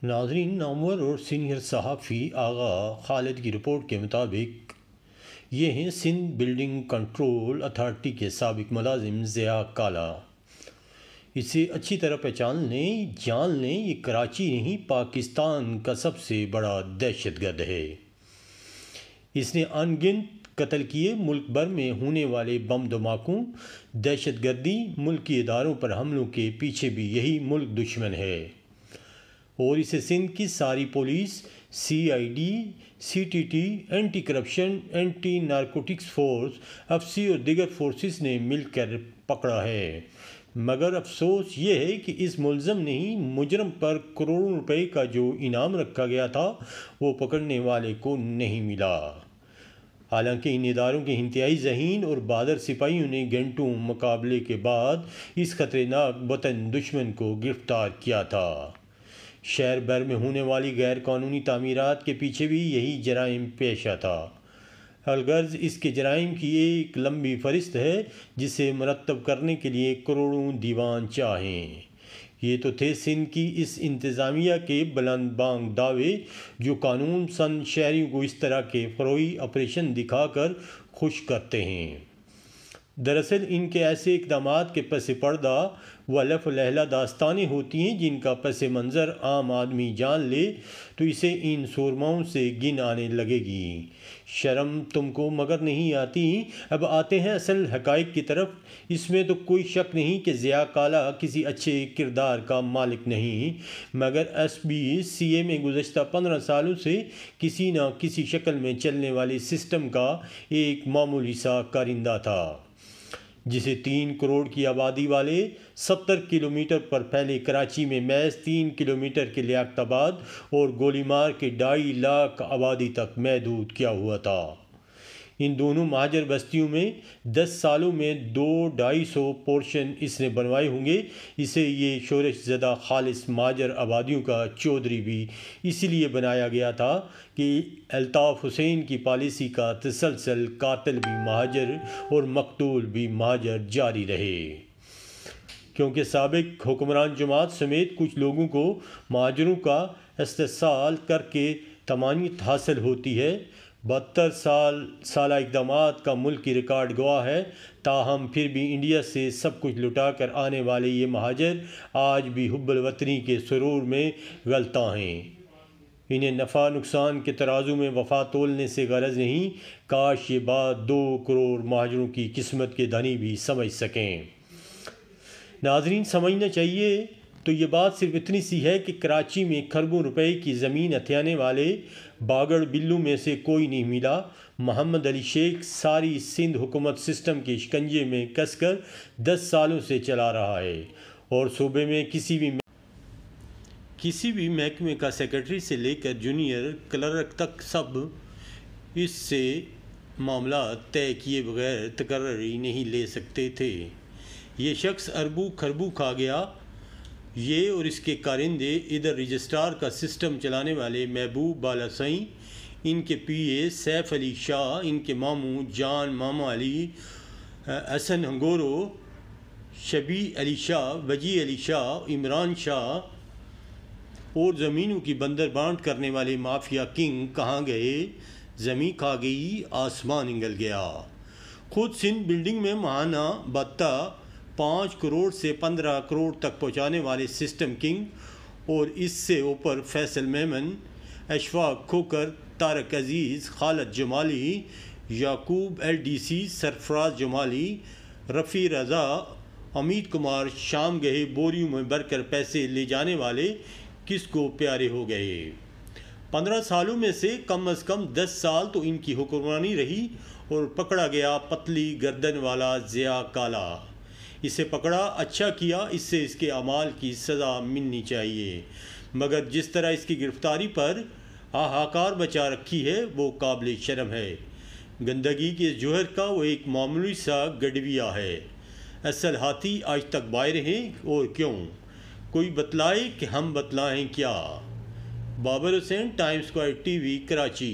ناظرین، نامور اور سینئر صحافی آغا خالد کی رپورٹ کے مطابق یہ ہیں سندھ بلڈنگ کنٹرول اتھارٹی کے سابق ملازم ضیاء کالا۔ اسے اچھی طرح پہچان لیں، جان لیں، یہ کراچی نہیں پاکستان کا سب سے بڑا دہشت گرد ہے۔ اس نے ان گنت قتل کیے، ملک بھر میں ہونے والے بم دھماکوں، دہشت گردی، ملکی اداروں پر حملوں کے پیچھے بھی یہی ملک دشمن ہے، اور اسے سندھ کی ساری police, CID، CTT، anti corruption, anti narcotics force, FC اور دیگر فورسز نے مل کر پکڑا ہے۔ مگر افسوس یہ ہے کہ اس ملزم نہیں مجرم پر کروڑوں روپے کا جو انعام رکھا گیا تھا وہ پکڑنے والے کو نہیں ملا۔ حالانکہ ان اداروں کے انتہائی ذہین اور بہادر سپاہیوں نے گھنٹوں مقابلے کے بعد اس خطرناک وطن دشمن کو گرفتار کیا تھا۔ شہر بھر میں ہونے والی غیر قانونی تعمیرات کے پیچھے بھی یہی جرائم پیشہ تھا۔ الغرض اس کے جرائم کی ایک لمبی فہرست ہے جسے مرتب کرنے کے لیے کروڑوں دیوان چاہیں۔ یہ تو تھے سندھ کی اس انتظامیہ کے بلند بانگ دعوے جو قانون سند شہریوں کو اس طرح کے فروئی آپریشن دکھا کر خوش کرتے ہیں۔ دراصل ان کے ایسے اقدامات کے پس پردہ وہ الف لیلہ داستانیں ہوتی ہیں جن کا پس منظر عام آدمی جان لے تو اسے ان سرماؤں سے گن آنے لگے گی۔ شرم تم کو مگر نہیں آتی۔ اب آتے ہیں اصل حقائق کی طرف۔ اس میں تو کوئی شک نہیں کہ ضیاء کالا کسی اچھے کردار کا مالک نہیں، مگر SBCA میں گزشتہ 15 سالوں سے کسی نہ کسی شکل میں چلنے والے سسٹم کا ایک معمولی سا کارندہ تھا، جسے 3 کروڑ کی آبادی والے 70 کلومیٹر پر پھیلے کراچی میں محض 3 کلومیٹر کے لیاقت آباد اور گولی مار کے 2.5 لاکھ آبادی تک محدود کیا ہوا تھا۔ ان دونوں مہاجر بستیوں میں 10 سالوں میں 200-250 پورشن اس نے بنوائے ہوں گے۔ اسے یہ شورش زدہ خالص مہاجر آبادیوں کا چودھری بھی اس لیے بنایا گیا تھا کہ الطاف حسین کی پالیسی کا تسلسل قاتل بھی مہاجر اور مقتول بھی مہاجر جاری رہے، کیونکہ سابق حکمران جماعت سمیت کچھ لوگوں کو مہاجروں کا استحصال کر کے طمانینت حاصل ہوتی ہے۔ 72 سالہ اقدامات کا ملکی ریکارڈ گواہ ہے، تاہم پھر بھی انڈیا سے سب کچھ لٹا کر آنے والے یہ مہاجر آج بھی حب الوطنی کے سرور میں غلطاں ہیں۔ انہیں نفع نقصان کے ترازو میں وفا تولنے سے غرض نہیں، کاش یہ بات 2 کروڑ مہاجروں کی قسمت کے دھنی بھی سمجھ سکیں۔ ناظرین، سمجھنا چاہیے تو یہ بات صرف اتنی سی ہے کہ کراچی میں کھربوں روپے کی زمین ہتھیانے والے باگڑ بلو میں سے کوئی نہیں ملا۔ محمد علی شیخ ساری سندھ حکومت سسٹم کے شکنجے میں کس کر 10 سالوں سے چلا رہا ہے، اور صوبے میں کسی بھی محکمے کا سیکرٹری سے لے کر جونیئر کلرک تک سب اس سے معاملات طے کیے بغیر تقرری نہیں لے سکتے تھے۔ یہ شخص اربوں کھربوں کھا گیا۔ یہ اور اس کے کارندے، ادھر رجسٹرار کا سسٹم چلانے والے محبوب بالا سائیں، ان کے PA سیف علی شاہ، ان کے ماموں جان ماما علی، حسن ہنگورو، شبی علی شاہ، وجی علی شاہ، عمران شاہ، اور زمینوں کی بندر بانٹ کرنے والے مافیا کنگ کہاں گئے؟ زمین کھا گئی، آسمان انگل گیا۔ خود سندھ بلڈنگ میں ماہانہ بھتہ 5 کروڑ سے 15 کروڑ تک پہنچانے والے سسٹم کنگ، اور اس سے اوپر فیصل میمن، اشفاق کھوکر، طارق عزیز، خالد جمالی، یعقوب LDC، سرفراز جمالی، رفیع رضا، امت کمار، شام گئے بوریوں میں بھر کر پیسے لے جانے والے کس کو پیارے ہو گئے۔ 15 سالوں میں سے کم از کم 10 سال تو ان کی حکمرانی رہی، اور پکڑا گیا پتلی گردن والا ضیاء کالا۔ اسے پکڑا، اچھا کیا، اس سے اس کے اعمال کی سزا ملنی چاہیے، مگر جس طرح اس کی گرفتاری پر ہاہاکار بچا رکھی ہے وہ قابل شرم ہے۔ گندگی کے جوہر کا وہ ایک معمولی سا گڈویا ہے۔ اصل ہاتھی آج تک باہر ہیں، اور کیوں؟ کوئی بتلائے کہ ہم بتلائیں کیا؟ بابر حسین، ٹائمز اسکوائر TV، کراچی۔